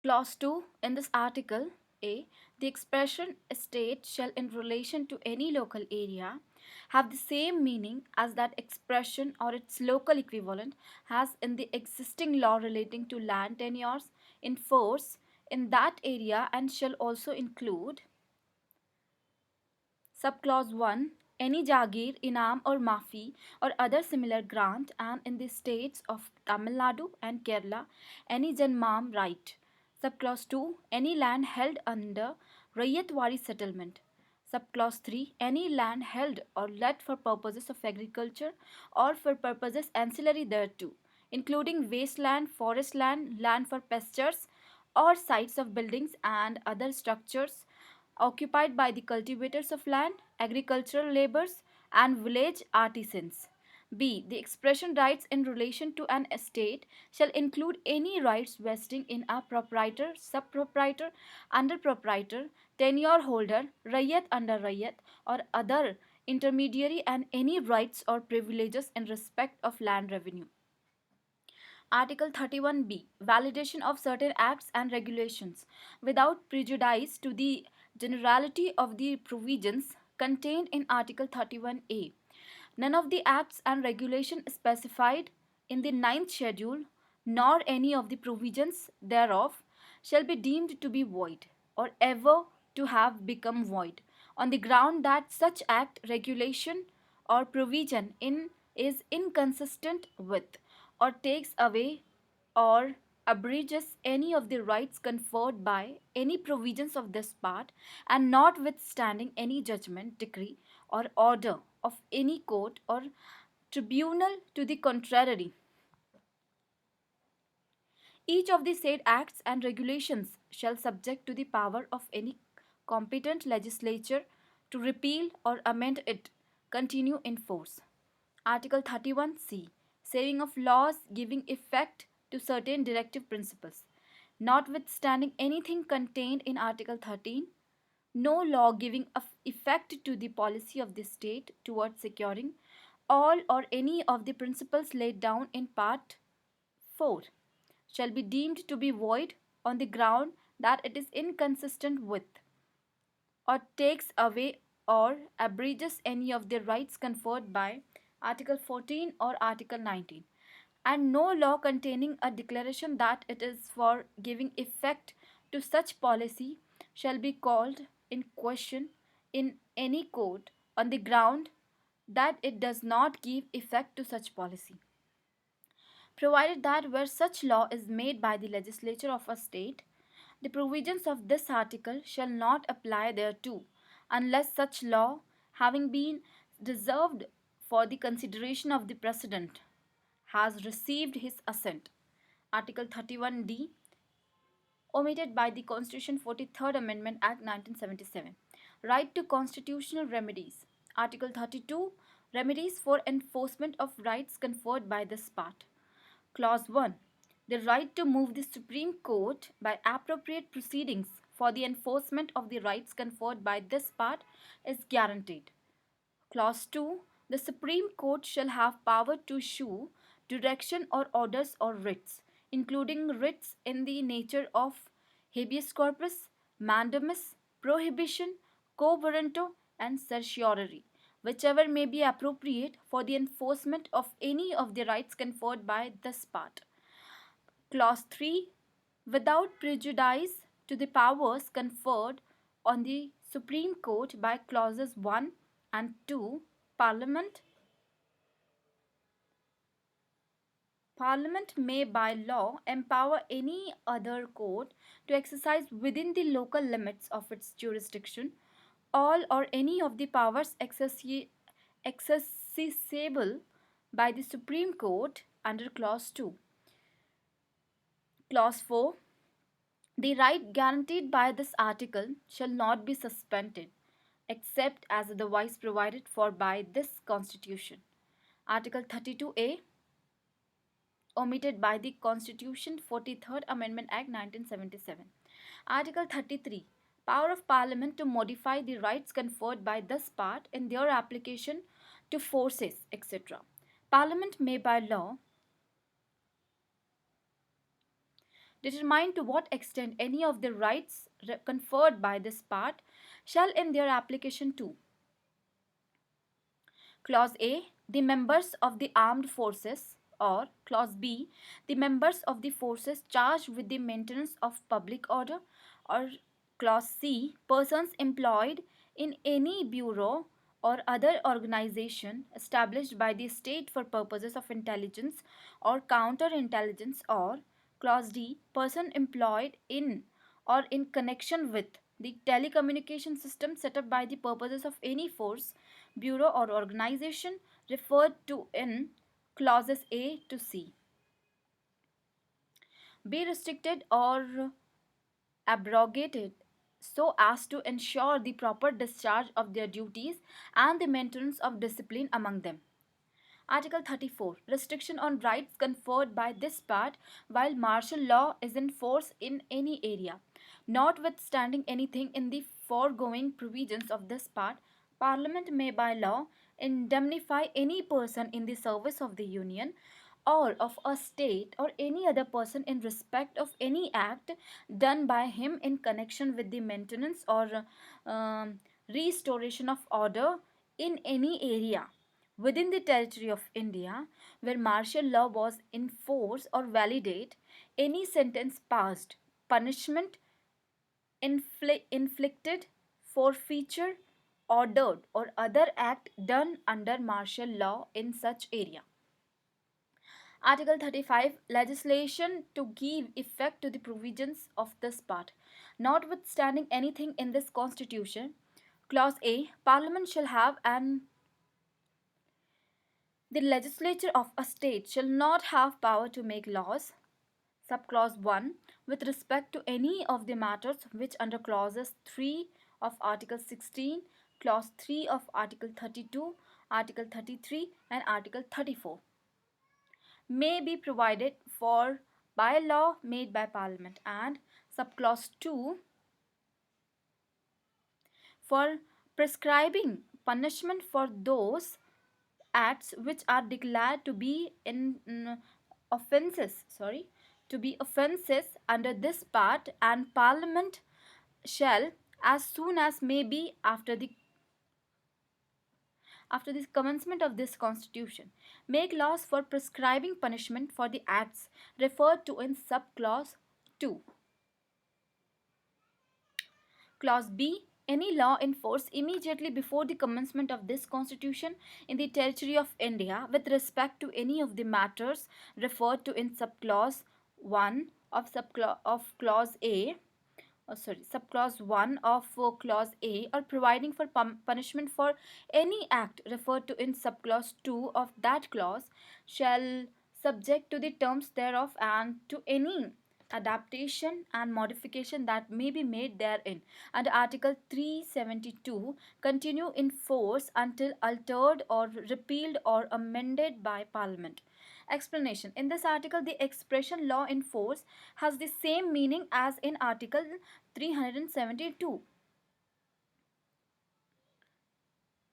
Clause 2 in this article A. The expression state shall in relation to any local area have the same meaning as that expression or its local equivalent has in the existing law relating to land tenures in force in that area and shall also include Subclause 1. Any Jagir, Inam or Mafi or other similar grant and in the states of Tamil Nadu and Kerala, any Janmam right. Subclause 2. Any land held under Rayatwari settlement. Subclause 3. Any land held or let for purposes of agriculture or for purposes ancillary thereto, including wasteland, forest land, land for pastures, or sites of buildings and other structures occupied by the cultivators of land, agricultural laborers, and village artisans. B. The expression rights in relation to an estate shall include any rights vesting in a proprietor, sub-proprietor, under-proprietor, tenure holder, rayat under rayat, or other intermediary and any rights or privileges in respect of land revenue. Article 31B. Validation of certain acts and regulations without prejudice to the generality of the provisions contained in Article 31A. None of the acts and regulations specified in the ninth schedule, nor any of the provisions thereof, shall be deemed to be void, or ever to have become void, on the ground that such act, regulation, or provision in is inconsistent with, or takes away, or abridges any of the rights conferred by any provisions of this part, and notwithstanding any judgment, decree, or order of any court or tribunal to the contrary. Each of the said acts and regulations shall subject to the power of any competent legislature to repeal or amend it, continue in force. Article 31C. Saving of laws giving effect to certain directive principles. Notwithstanding anything contained in Article 13, no law giving effect to the policy of the state towards securing all or any of the principles laid down in Part 4 shall be deemed to be void on the ground that it is inconsistent with, or takes away or abridges any of the rights conferred by Article 14 or Article 19, and no law containing a declaration that it is for giving effect to such policy shall be called in question in any court on the ground that it does not give effect to such policy, provided that where such law is made by the legislature of a state, the provisions of this article shall not apply thereto, unless such law, having been reserved for the consideration of the President, has received his assent. Article 31D, omitted by the Constitution 43rd Amendment Act 1977. Right to constitutional remedies. Article 32, remedies for enforcement of rights conferred by this part. Clause 1. The right to move the Supreme Court by appropriate proceedings for the enforcement of the rights conferred by this part is guaranteed. Clause 2. The Supreme Court shall have power to issue direction or orders or writs, including writs in the nature of habeas corpus, mandamus, prohibition, quo warranto, and certiorari, whichever may be appropriate for the enforcement of any of the rights conferred by this part. Clause 3. Without prejudice to the powers conferred on the Supreme Court by clauses 1 and 2, Parliament Parliament may by law empower any other court to exercise within the local limits of its jurisdiction all or any of the powers accessible by the Supreme Court under Clause 2. Clause 4. The right guaranteed by this article shall not be suspended except as otherwise provided for by this Constitution. Article 32A, omitted by the Constitution 43rd Amendment Act 1977. Article 33. Power of Parliament to modify the rights conferred by this part in their application to forces, etc. Parliament may by law determine to what extent any of the rights conferred by this part shall in their application to Clause A, the members of the armed forces, or Clause B, the members of the forces charged with the maintenance of public order, or Clause C, persons employed in any bureau or other organization established by the state for purposes of intelligence or counterintelligence, or Clause D, person employed in or in connection with the telecommunication system set up by the purposes of any force, bureau, or organization referred to in clauses A to C. Be restricted or abrogated so as to ensure the proper discharge of their duties and the maintenance of discipline among them. Article 34. Restriction on rights conferred by this part while martial law is in force in any area. Notwithstanding anything in the foregoing provisions of this part, Parliament may by law indemnify any person in the service of the Union or of a state or any other person in respect of any act done by him in connection with the maintenance or restoration of order in any area within the territory of India where martial law was in force or validate, any sentence passed, punishment inflicted, forfeiture ordered, or other act done under martial law in such area. Article 35. Legislation to give effect to the provisions of this part. Notwithstanding anything in this constitution, Clause A, Parliament shall have and the legislature of a state shall not have power to make laws. Subclause 1. With respect to any of the matters which under clauses 3 of Article 16, Clause 3 of Article 32, Article 33 and Article 34 may be provided for by law made by Parliament, and subclause 2 for prescribing punishment for those acts which are declared to be offences under this part, and Parliament shall as soon as may be after the commencement of this constitution make laws for prescribing punishment for the acts referred to in subclause 2. Clause B. Any law in force immediately before the commencement of this constitution in the territory of India with respect to any of the matters referred to in subclause 1 of clause A, subclause 1 of clause A, or providing for punishment for any act referred to in subclause 2 of that clause shall subject to the terms thereof and to any adaptation and modification that may be made therein and Article 372 continue in force until altered or repealed or amended by Parliament. Explanation. In this article, the expression law in force has the same meaning as in Article 372.